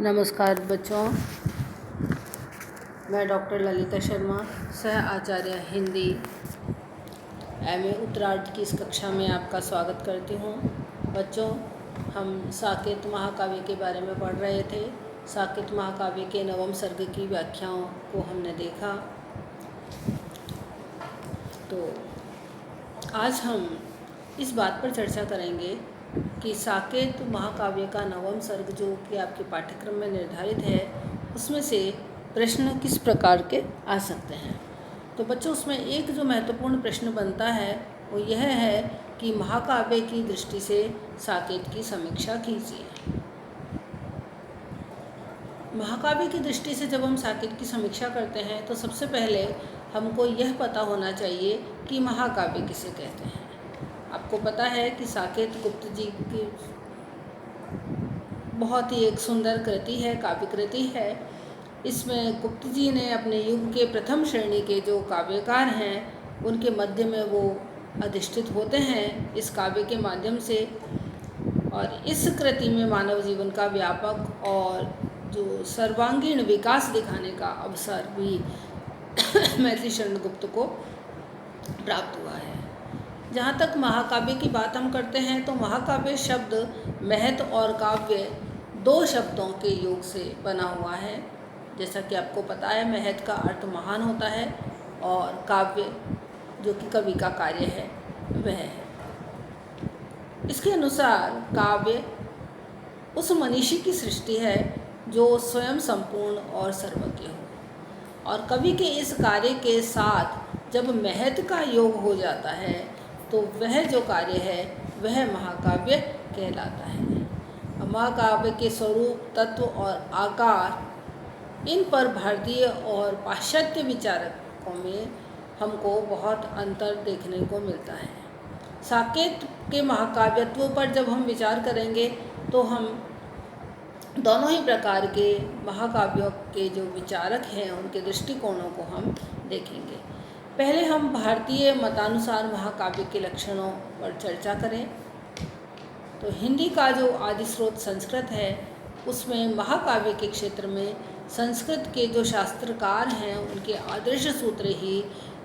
नमस्कार बच्चों, मैं डॉक्टर ललिता शर्मा, सह आचार्य हिंदी एमए उत्तरार्ध की इस कक्षा में आपका स्वागत करती हूँ। बच्चों, हम साकेत महाकाव्य के बारे में पढ़ रहे थे। साकेत महाकाव्य के नवम सर्ग की व्याख्याओं को हमने देखा। तो आज हम इस बात पर चर्चा करेंगे कि साकेत महाकाव्य का नवम सर्ग जो कि आपके पाठ्यक्रम में निर्धारित है, उसमें से प्रश्न किस प्रकार के आ सकते हैं। तो बच्चों, उसमें एक जो महत्वपूर्ण प्रश्न बनता है वो यह है कि महाकाव्य की दृष्टि से साकेत की समीक्षा कीजिए। महाकाव्य की दृष्टि से जब हम साकेत की समीक्षा करते हैं तो सबसे पहले हमको यह पता होना चाहिए कि महाकाव्य किसे कहते हैं। आपको पता है कि साकेत गुप्त जी की बहुत ही एक सुंदर कृति है, काव्य कृति है। इसमें गुप्त जी ने अपने युग के प्रथम श्रेणी के जो काव्यकार हैं उनके मध्य में वो अधिष्ठित होते हैं इस काव्य के माध्यम से। और इस कृति में मानव जीवन का व्यापक और जो सर्वांगीण विकास दिखाने का अवसर भी महर्षि शरणगुप्त को प्राप्त हुआ है। जहाँ तक महाकाव्य की बात हम करते हैं तो महाकाव्य शब्द महत और काव्य दो शब्दों के योग से बना हुआ है। जैसा कि आपको पता है, महत का अर्थ महान होता है और काव्य जो कि कवि का कार्य है वह है। इसके अनुसार काव्य उस मनीषी की सृष्टि है जो स्वयं संपूर्ण और सर्वज्ञ हो, और कवि के इस कार्य के साथ जब महत का योग हो जाता है तो वह जो कार्य है वह महाकाव्य कहलाता है। महाकाव्य के स्वरूप, तत्व और आकार, इन पर भारतीय और पाश्चात्य विचारकों में हमको बहुत अंतर देखने को मिलता है। साकेत के महाकाव्यत्व पर जब हम विचार करेंगे तो हम दोनों ही प्रकार के महाकाव्यों के जो विचारक हैं उनके दृष्टिकोणों को हम देखेंगे। पहले हम भारतीय मतानुसार महाकाव्य के लक्षणों पर चर्चा करें तो हिंदी का जो आदि स्रोत संस्कृत है उसमें महाकाव्य के क्षेत्र में संस्कृत के जो शास्त्रकार हैं उनके आदर्श सूत्र ही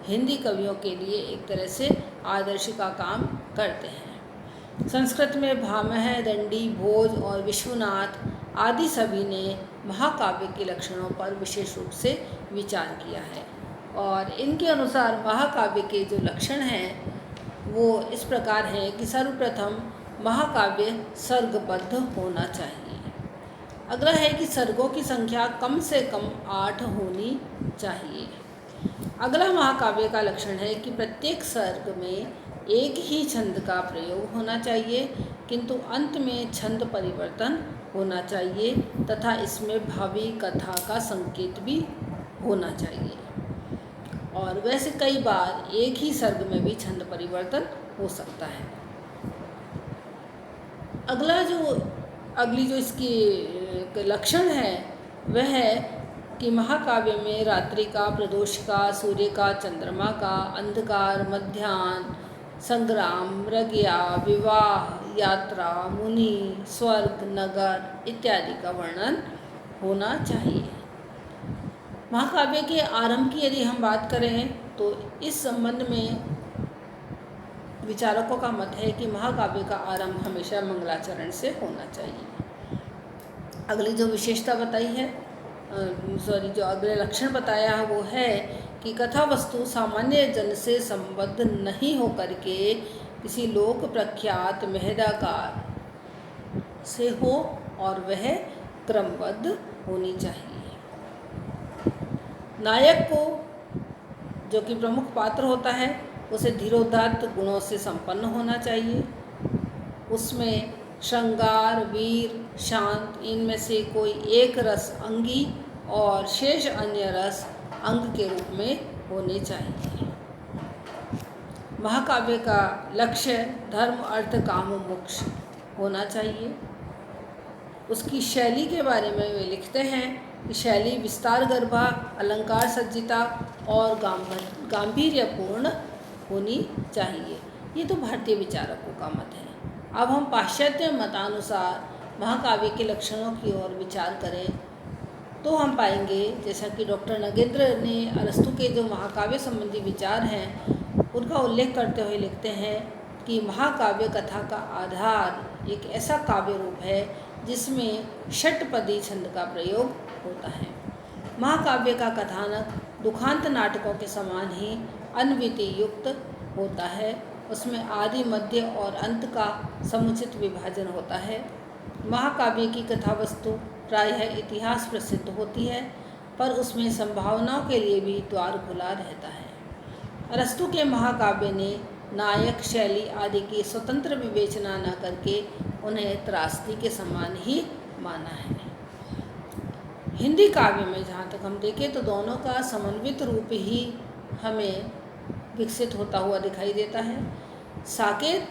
हिंदी कवियों के लिए एक तरह से आदर्श का काम करते हैं। संस्कृत में भामह, दंडी, भोज और विश्वनाथ आदि सभी ने महाकाव्य के लक्षणों पर विशेष रूप से विचार किया है, और इनके अनुसार महाकाव्य के जो लक्षण हैं वो इस प्रकार हैं कि सर्वप्रथम महाकाव्य सर्गबद्ध होना चाहिए। अगला है कि सर्गों की संख्या कम से कम 8 होनी चाहिए। अगला महाकाव्य का लक्षण है कि प्रत्येक सर्ग में एक ही छंद का प्रयोग होना चाहिए, किंतु अंत में छंद परिवर्तन होना चाहिए तथा इसमें भावी कथा का संकेत भी होना चाहिए। और वैसे कई बार एक ही सर्ग में भी छंद परिवर्तन हो सकता है। अगली जो इसकी लक्षण है वह है कि महाकाव्य में रात्रि का, प्रदोष का, सूर्य का, चंद्रमा का, अंधकार, मध्याह्न, संग्राम, मृगया, विवाह, यात्रा, मुनि, स्वर्ग, नगर इत्यादि का वर्णन होना चाहिए। महाकाव्य के आरंभ की यदि हम बात करें तो इस संबंध में विचारकों का मत है कि महाकाव्य का आरंभ हमेशा मंगलाचरण से होना चाहिए। अगली जो विशेषता बताई है जो अगले लक्षण बताया है वो है कि कथा वस्तु सामान्य जन से संबद्ध नहीं होकर के किसी लोक प्रख्यात महदाकार से हो और वह क्रमबद्ध होनी चाहिए। नायक को, जो कि प्रमुख पात्र होता है, उसे धीरोदात्त गुणों से संपन्न होना चाहिए। उसमें श्रृंगार, वीर, शांत, इनमें से कोई एक रस अंगी और शेष अन्य रस अंग के रूप में होने चाहिए। महाकाव्य का लक्ष्य धर्म, अर्थ, काम और मोक्ष होना चाहिए। उसकी शैली के बारे में वे लिखते हैं कि शैली विस्तार गर्भा, अलंकार सज्जिता और गांभीर्यपूर्ण होनी चाहिए। ये तो भारतीय विचारकों का मत है। अब हम पाश्चात्य मतानुसार महाकाव्य के लक्षणों की ओर विचार करें तो हम पाएंगे, जैसा कि डॉक्टर नगेंद्र ने अरस्तु के जो महाकाव्य संबंधी विचार हैं उनका उल्लेख करते हुए लिखते हैं कि महाकाव्य कथा का आधार एक ऐसा काव्य रूप है जिसमें षटपदी छंद का प्रयोग होता है। महाकाव्य का कथानक दुखांत नाटकों के समान ही अन्विति युक्त होता है। उसमें आदि, मध्य और अंत का समुचित विभाजन होता है। महाकाव्य की कथा वस्तु प्रायः इतिहास प्रसिद्ध होती है, पर उसमें संभावनाओं के लिए भी द्वार खुला रहता है। अरस्तु के महाकाव्य ने नायक, शैली आदि की स्वतंत्र विवेचना न करके उन्हें त्रासदी के समान ही माना है। हिंदी काव्य में जहाँ तक हम देखें तो दोनों का समन्वित रूप ही हमें विकसित होता हुआ दिखाई देता है। साकेत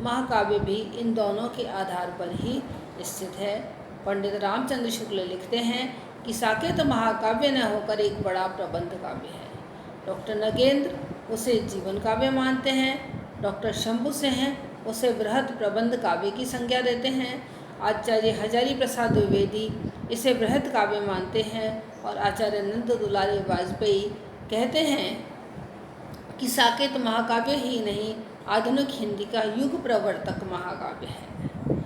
महाकाव्य भी इन दोनों के आधार पर ही स्थित है। पंडित रामचंद्र शुक्ल लिखते हैं कि साकेत महाकाव्य न होकर एक बड़ा प्रबंध काव्य है। डॉक्टर नगेंद्र उसे जीवन काव्य मानते हैं। डॉक्टर शंभु सेन उसे बृहद प्रबंध काव्य की संज्ञा देते हैं। आचार्य हजारी प्रसाद द्विवेदी इसे बृहद काव्य मानते हैं और आचार्य नंद दुलारी वाजपेयी कहते हैं कि साकेत महाकाव्य ही नहीं, आधुनिक हिंदी का युग प्रवर्तक महाकाव्य है।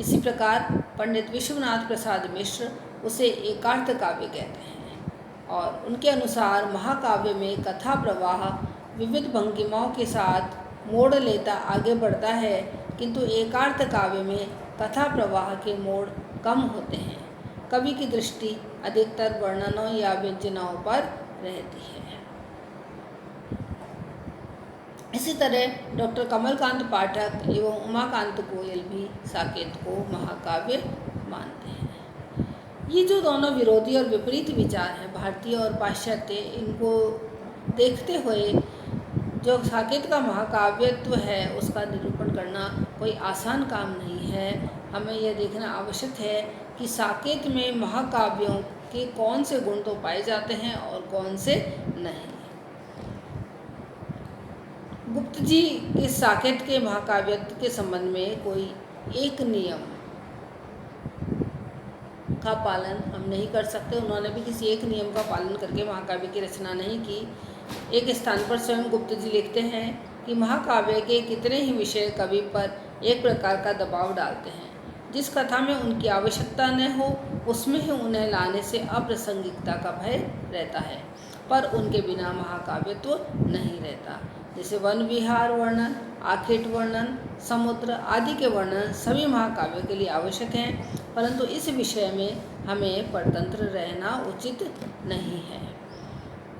इसी प्रकार पंडित विश्वनाथ प्रसाद मिश्र उसे एकार्थ काव्य कहते हैं और उनके अनुसार महाकाव्य में कथा प्रवाह विविध भंगिमाओं के साथ मोड़ लेता आगे बढ़ता है, किंतु एकार्थ काव्य में कथा प्रवाह के मोड़ कम होते हैं। कवि की दृष्टि अधिकतर वर्णनों या व्यंजनाओं पर रहती है। इसी तरह डॉक्टर कमलकांत पाठक एवं उमाकांत गोयल भी साकेत को महाकाव्य मानते हैं। ये जो दोनों विरोधी और विपरीत विचार हैं, भारतीय और पाश्चात्य, इनको देखते हुए जो साकेत का महाकाव्यत्व है उसका निरूपण करना कोई आसान काम नहीं है। हमें यह देखना आवश्यक है कि साकेत में महाकाव्यों के कौन से गुण तो पाए जाते हैं और कौन से नहीं। गुप्त जी के साकेत के महाकाव्यत्व के संबंध में कोई एक नियम का पालन हम नहीं कर सकते। उन्होंने भी किसी एक नियम का पालन करके महाकाव्य की रचना नहीं की। एक स्थान पर स्वयं गुप्त जी लिखते हैं कि महाकाव्य के कितने ही विषय कवि पर एक प्रकार का दबाव डालते हैं। जिस कथा में उनकी आवश्यकता न हो उसमें ही उन्हें लाने से अप्रासंगिकता का भय रहता है, पर उनके बिना महाकाव्यत्व नहीं रहता। जैसे वन विहार वर्णन, आखेट वर्णन, समुद्र आदि के वर्णन सभी महाकाव्य के लिए आवश्यक हैं, परंतु इस विषय में हमें परतंत्र रहना उचित नहीं है।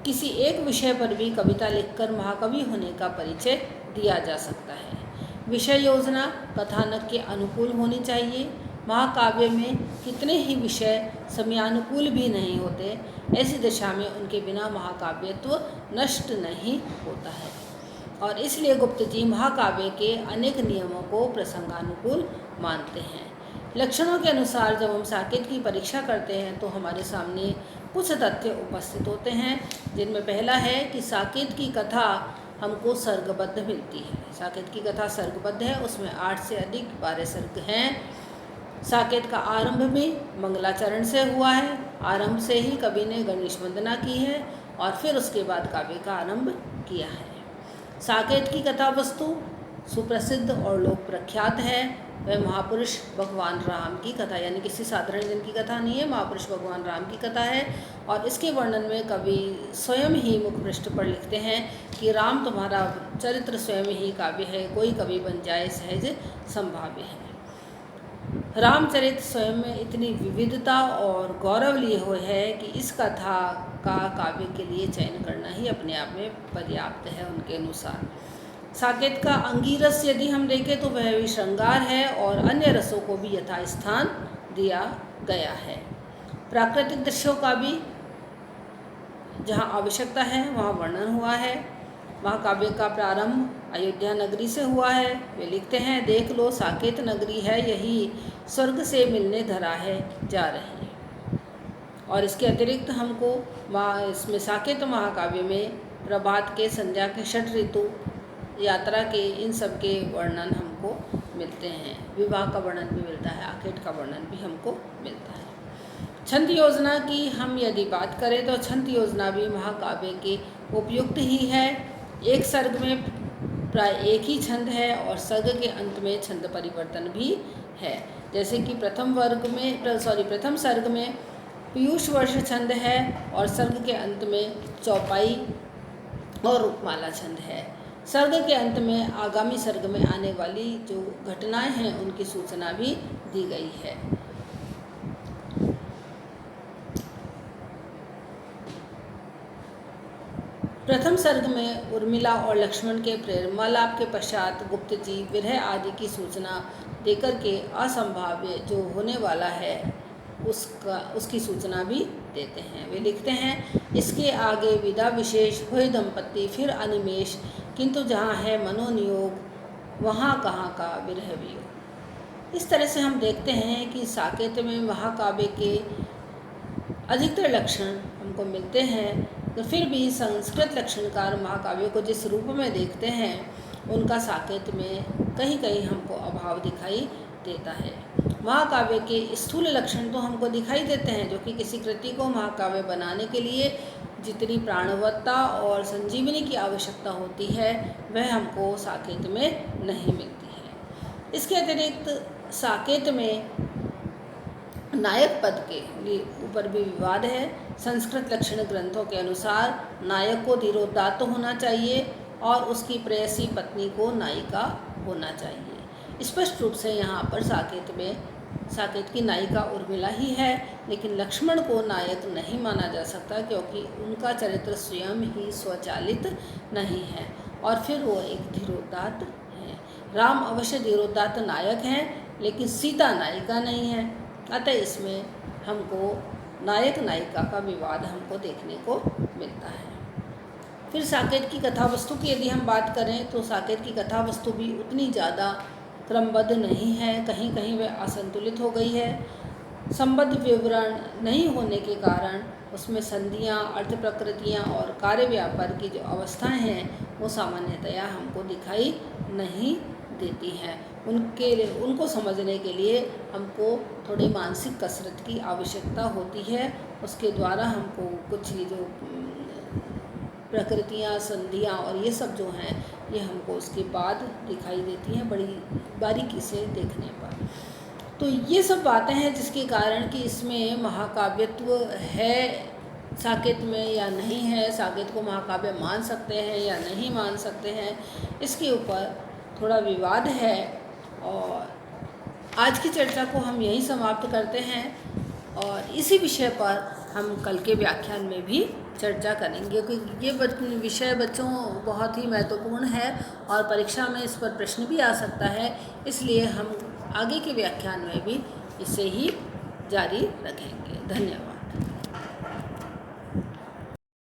किसी एक विषय पर भी कविता लिखकर महाकवि होने का परिचय दिया जा सकता है। विषय योजना कथानक के अनुकूल होनी चाहिए। महाकाव्य में कितने ही विषय समयानुकूल भी नहीं होते, ऐसी दशा में उनके बिना महाकाव्यत्व नष्ट नहीं होता है। और इसलिए गुप्त जी महाकाव्य के अनेक नियमों को प्रसंगानुकूल मानते हैं। लक्षणों के अनुसार जब हम साकेत की परीक्षा करते हैं तो हमारे सामने कुछ तथ्य उपस्थित होते हैं, जिनमें पहला है कि साकेत की कथा हमको सर्गबद्ध मिलती है। साकेत की कथा सर्गबद्ध है, उसमें 8 से अधिक 12 सर्ग हैं। साकेत का आरंभ भी मंगलाचरण से हुआ है। आरंभ से ही कवि ने गणेश वंदना की है और फिर उसके बाद काव्य का आरंभ किया है। साकेत की कथा वस्तु सुप्रसिद्ध और लोक प्रख्यात है। वह महापुरुष भगवान राम की कथा, यानी किसी साधारण जन की कथा नहीं है, महापुरुष भगवान राम की कथा है। और इसके वर्णन में कवि स्वयं ही मुख पृष्ठ पर लिखते हैं कि राम तुम्हारा चरित्र स्वयं ही काव्य है, कोई कवि बन जाए सहज संभाव्य है। रामचरित स्वयं में इतनी विविधता और गौरव लिए हुए है कि इस कथा का काव्य के लिए चयन करना ही अपने आप में पर्याप्त है उनके अनुसार। साकेत का अंगीरस यदि हम देखें तो वह भी श्रृंगार है और अन्य रसों को भी यथास्थान दिया गया है। प्राकृतिक दृश्यों का भी जहाँ आवश्यकता है वहाँ वर्णन हुआ है। महाकाव्य का प्रारंभ अयोध्या नगरी से हुआ है। वे लिखते हैं, देख लो साकेत नगरी है, यही स्वर्ग से मिलने धरा है जा रही। और इसके अतिरिक्त हमको इसमें साकेत महाकाव्य में प्रभात के, संध्या के, षट ऋतु, यात्रा के, इन सब के वर्णन हमको मिलते हैं, विवाह का वर्णन भी मिलता है, आखेट का वर्णन भी हमको मिलता है। छंद योजना की हम यदि बात करें तो छंद योजना भी महाकाव्य के उपयुक्त ही है। एक सर्ग में प्राय एक ही छंद है और सर्ग के अंत में छंद परिवर्तन भी है। जैसे कि प्रथम सर्ग में पीयूष वर्ष छंद है और सर्ग के अंत में चौपाई और रूपमाला छंद है। सर्ग के अंत में आगामी सर्ग में आने वाली जो घटनाएं हैं उनकी सूचना भी दी गई है। प्रथम सर्ग में उर्मिला और लक्ष्मण के प्रेमालाप के पश्चात गुप्त जी विरह आदि की सूचना देकर के असंभाव्य जो होने वाला है उसकी सूचना भी देते हैं। वे लिखते हैं, इसके आगे विदा विशेष हुए दंपत्ति फिर अनिमेष, किंतु जहाँ है मनोनियोग वहाँ कहाँ का विरह वियोग। इस तरह से हम देखते हैं कि साकेत में महाकाव्य के अधिकतर लक्षण हमको मिलते हैं, तो फिर भी संस्कृत लक्षणकार महाकाव्यों को जिस रूप में देखते हैं उनका साकेत में कहीं कहीं हमको अभाव दिखाई देता है। महाकाव्य के स्थूल लक्षण तो हमको दिखाई देते हैं, जो कि किसी कृति को महाकाव्य बनाने के लिए जितनी प्राणवत्ता और संजीवनी की आवश्यकता होती है वह हमको साकेत में नहीं मिलती है। इसके अतिरिक्त साकेत में नायक पद के ऊपर भी विवाद है। संस्कृत लक्षण ग्रंथों के अनुसार नायक को धीरोदात्त होना चाहिए और उसकी प्रेयसी पत्नी को नायिका होना चाहिए। स्पष्ट रूप से यहाँ पर साकेत की नायिका उर्मिला ही है, लेकिन लक्ष्मण को नायक नहीं माना जा सकता क्योंकि उनका चरित्र स्वयं ही स्वचालित नहीं है और फिर वो एक धीरोदात्त है। राम अवश्य धीरोदात्त नायक हैं, लेकिन सीता नायिका नहीं है। अतः इसमें हमको नायक नायिका का विवाद हमको देखने को मिलता है। फिर साकेत की कथा वस्तु की यदि हम बात करें तो साकेत की कथा वस्तु भी उतनी ज़्यादा क्रमबद्ध नहीं है, कहीं कहीं वह असंतुलित हो गई है। संबद्ध विवरण नहीं होने के कारण उसमें संधियाँ, अर्थ प्रकृतियाँ और कार्य व्यापार की जो अवस्थाएं हैं वो सामान्यतया हमको दिखाई नहीं देती हैं। उनको समझने के लिए हमको थोड़ी मानसिक कसरत की आवश्यकता होती है। उसके द्वारा हमको कुछ ये जो प्रकृतियाँ, संधियाँ और ये सब जो हैं ये हमको उसके बाद दिखाई देती हैं बड़ी बारीकी से देखने पर। तो ये सब बातें हैं जिसके कारण कि इसमें महाकाव्यत्व है साकेत में या नहीं है, साकेत को महाकाव्य मान सकते हैं या नहीं मान सकते हैं, इसके ऊपर थोड़ा विवाद है। और आज की चर्चा को हम यहीं समाप्त करते हैं और इसी विषय पर हम कल के व्याख्यान में भी चर्चा करेंगे, क्योंकि ये विषय बच्चों बहुत ही महत्वपूर्ण है और परीक्षा में इस पर प्रश्न भी आ सकता है। इसलिए हम आगे के व्याख्यान में भी इसे ही जारी रखेंगे। धन्यवाद।